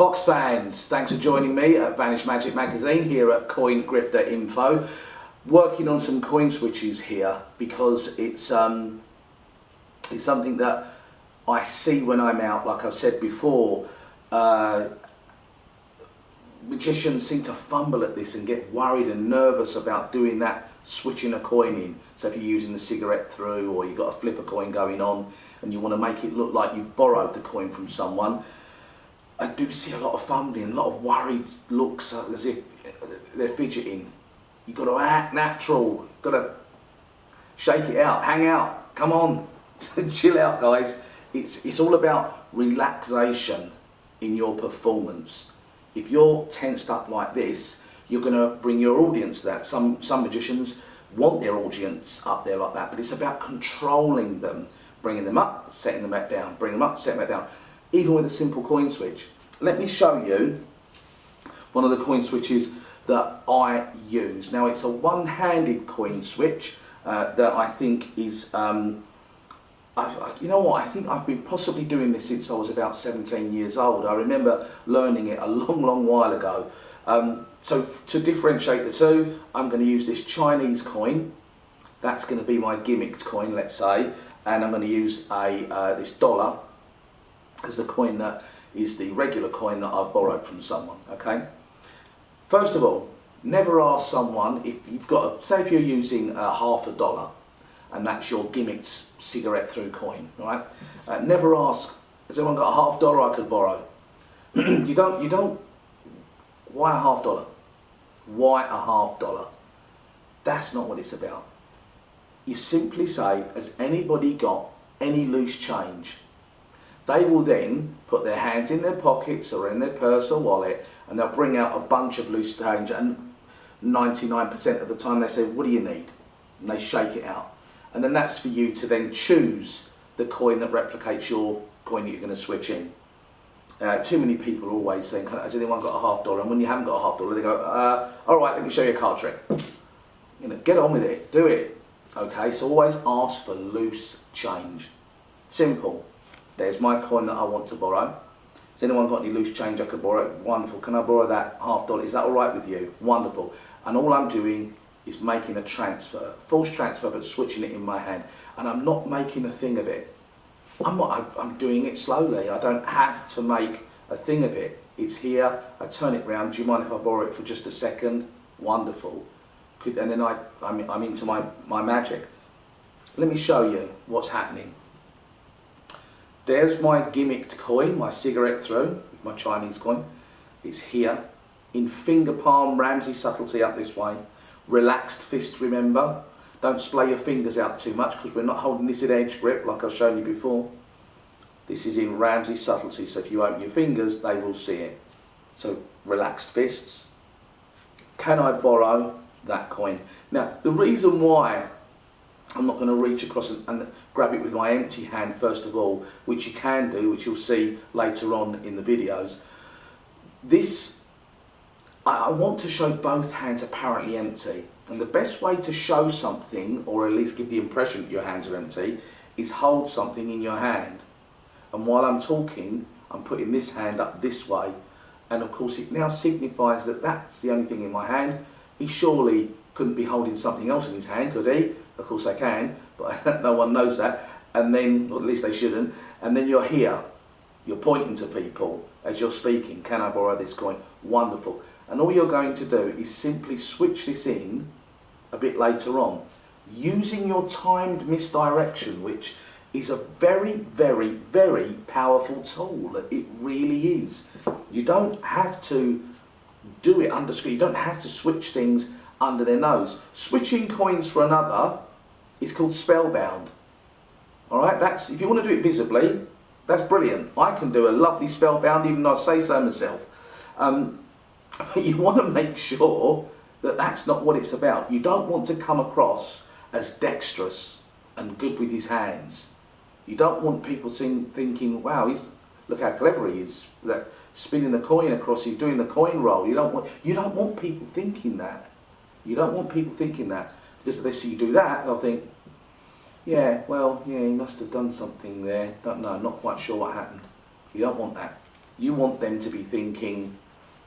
Fox fans, thanks for joining me at Vanish Magic Magazine here at Coin Grifter Info. Working on some coin switches here because it's something that I see when I'm out. Like I've said before, magicians seem to fumble at this and get worried and nervous about doing that, switching a coin in. So if you're using the cigarette through, or you've got a flipper coin going on and you want to make it look like you borrowed the coin from someone, I do see a lot of fumbling, a lot of worried looks as if they're fidgeting. You've got to act natural, you've got to shake it out, hang out, come on, chill out guys. It's all about relaxation in your performance. If you're tensed up like this, you're going to bring your audience to that. Some magicians want their audience up there like that, but it's about controlling them, bringing them up, setting them back down, bringing them up, setting them back down. Even with a simple coin switch. Let me show you one of the coin switches that I use. Now it's a one-handed coin switch that I think is, you know what, I think I've been possibly doing this since I was about 17 years old. I remember learning it a long while ago. So to differentiate the two, I'm going to use this Chinese coin. That's going to be my gimmicked coin, let's say, and I'm going to use this dollar as the coin that is the regular coin that I've borrowed from someone, okay? First of all, never ask someone, if you've got, say if you're using $50 and that's your gimmicked cigarette through coin, right? Never ask, has anyone got a $50 I could borrow? you don't, why a $50? Why a $50? That's not what it's about. You simply say, has anybody got any loose change? They will then put their hands in their pockets or in their purse or wallet and they'll bring out a bunch of loose change, and 99% of the time they say, what do you need? And they shake it out. And then that's for you to then choose the coin that replicates your coin that you're going to switch in. Too many people are always saying, has anyone got a $50? And when you haven't got a $50, they go, all right, let me show you a card trick. You know, get on with it, do it. Okay, so always ask for loose change. Simple. There's my coin that I want to borrow. Has anyone got any loose change I could borrow? Wonderful. Can I borrow that $50? Is that all right with you? Wonderful. And all I'm doing is making a transfer, false transfer, but switching it in my hand. And I'm not making a thing of it. I'm doing it slowly. I don't have to make a thing of it. It's here. I turn it round. Do you mind if I borrow it for just a second? Wonderful. And then I'm into my magic. Let me show you what's happening. There's my gimmicked coin, my cigarette through, my Chinese coin. It's here, in finger palm, Ramsey subtlety up this way. Relaxed fist, remember. Don't splay your fingers out too much because we're not holding this in edge grip like I've shown you before. This is in Ramsey subtlety, so if you open your fingers, they will see it. So relaxed fists. Can I borrow that coin? Now, the reason why I'm not going to reach across and grab it with my empty hand first of all, which you can do, which you'll see later on in the videos. I want to show both hands apparently empty. And the best way to show something, or at least give the impression that your hands are empty, is hold something in your hand. And while I'm talking, I'm putting this hand up this way. And of course it now signifies that that's the only thing in my hand. He surely couldn't be holding something else in his hand, could he? Of course I can, but no one knows that. And then, or at least they shouldn't. And then you're here. You're pointing to people as you're speaking. Can I borrow this coin? Wonderful. And all you're going to do is simply switch this in a bit later on, using your timed misdirection, which is a very powerful tool. It really is. You don't have to do it under screen. You don't have to switch things under their nose. Switching coins for another is called spellbound. Alright, that's, if you want to do it visibly, that's brilliant. I can do a lovely spellbound even though I say so myself. But you want to make sure that that's not what it's about. You don't want to come across as dexterous and good with his hands. You don't want people thinking, wow, look how clever he is. Spinning the coin across, he's doing the coin roll. You don't want people thinking that. You don't want people thinking that, because if they see you do that, they'll think, yeah, he must have done something there. Don't know, not quite sure what happened. You don't want that. You want them to be thinking,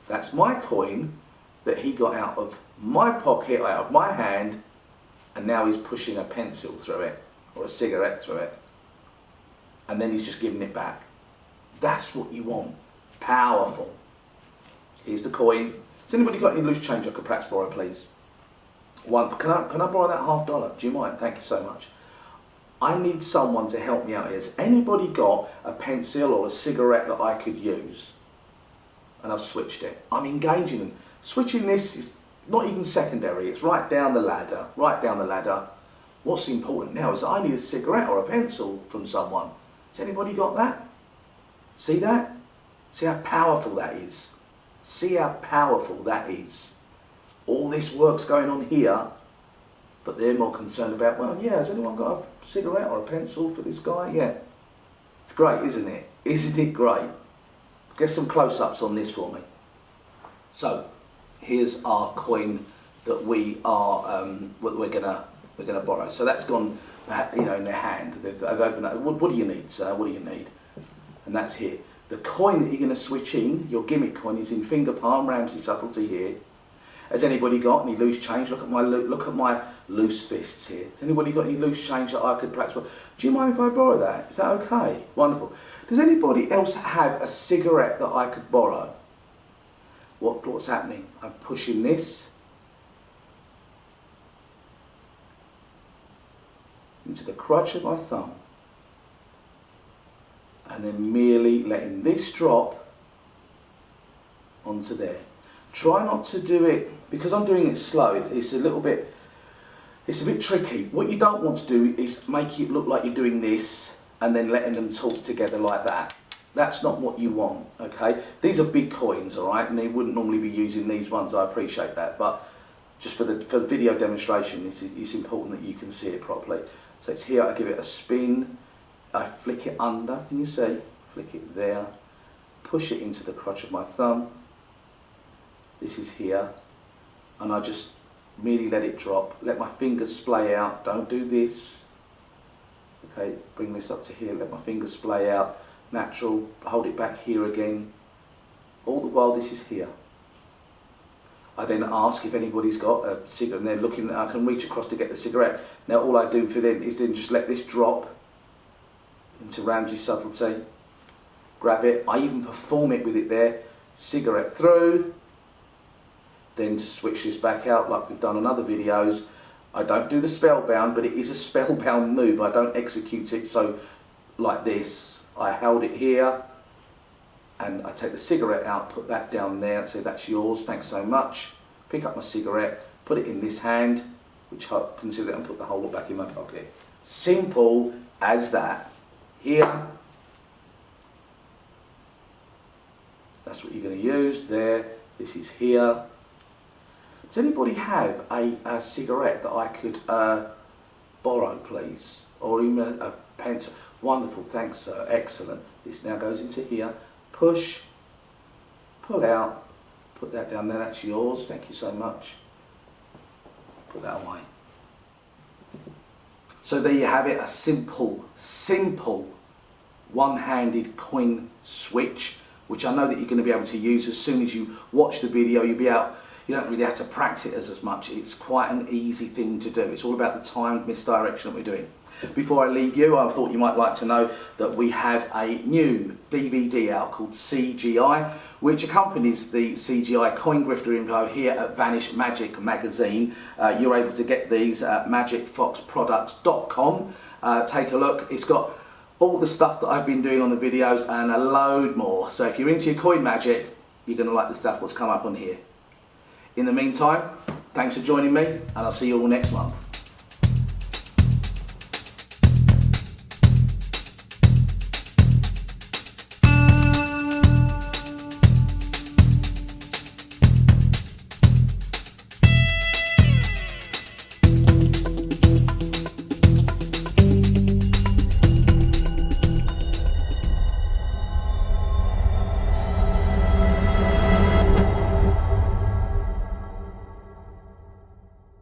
that's my coin that he got out of my pocket, out of my hand, and now he's pushing a pencil through it or a cigarette through it, and then he's just giving it back. That's what you want. Powerful. Here's the coin. Has anybody got any loose change I could perhaps borrow, please? One. Can I borrow that $50? Do you mind? Thank you so much. I need someone to help me out here. Has anybody got a pencil or a cigarette that I could use? And I've switched it. I'm engaging them. Switching this is not even secondary. It's right down the ladder. Right down the ladder. What's important now is I need a cigarette or a pencil from someone. Has anybody got that? See that? See how powerful that is? See how powerful that is? All this work's going on here, but they're more concerned about, well, yeah, has anyone got a cigarette or a pencil for this guy? Yeah. It's great, isn't it? Isn't it great? Get some close-ups on this for me. So, here's our coin that we're gonna borrow. So that's gone, in their hand. They've opened that. What do you need, sir? What do you need? And that's here. The coin that you're going to switch in, your gimmick coin, is in finger palm, Ramsey subtlety here. Has anybody got any loose change? Look at my loose fists here. Has anybody got any loose change that I could perhaps borrow? Do you mind if I borrow that? Is that okay? Wonderful. Does anybody else have a cigarette that I could borrow? What's happening? I'm pushing this into the crutch of my thumb, and then merely letting this drop onto there. Try not to do it, because I'm doing it slow, it's a bit tricky. What you don't want to do is make it look like you're doing this and then letting them talk together like that. That's not what you want, okay? These are big coins, all right, and they wouldn't normally be using these ones, I appreciate that, but just for the video demonstration, it's important that you can see it properly. So it's here, I give it a spin, I flick it under, can you see? Flick it there, push it into the crotch of my thumb. This is here, and I just merely let it drop. Let my fingers splay out, don't do this. Okay, bring this up to here, let my fingers splay out. Natural, hold it back here again. All the while this is here. I then ask if anybody's got a cigarette, and they're looking, I can reach across to get the cigarette. Now all I do for them is then just let this drop into Ramsey subtlety. Grab it, I even perform it with it there. Cigarette through. Then to switch this back out like we've done on other videos. I don't do the spellbound, but it is a spellbound move. I don't execute it so like this. I held it here, and I take the cigarette out, put that down there, and say that's yours, thanks so much. Pick up my cigarette, put it in this hand, which I consider it, and put the whole lot back in my pocket. Simple as that. Here, that's what you're going to use. There, this is here. Does anybody have a cigarette that I could borrow, please? Or even a pencil? Wonderful, thanks sir, excellent. This now goes into here. Push, pull out, put that down there, that's yours, thank you so much. Put that away. So there you have it, a simple one-handed coin switch, which I know that you're going to be able to use as soon as you watch the video. You don't really have to practice it as much. It's quite an easy thing to do. It's all about the timed misdirection that we're doing. Before I leave you, I thought you might like to know that we have a new DVD out called CGI, which accompanies the CGI Coin Grifter info here at Vanish Magic Magazine. You're able to get these at magicfoxproducts.com. Take a look. It's got all the stuff that I've been doing on the videos and a load more. So if you're into your coin magic, you're going to like the stuff that's come up on here. In the meantime, thanks for joining me, and I'll see you all next month.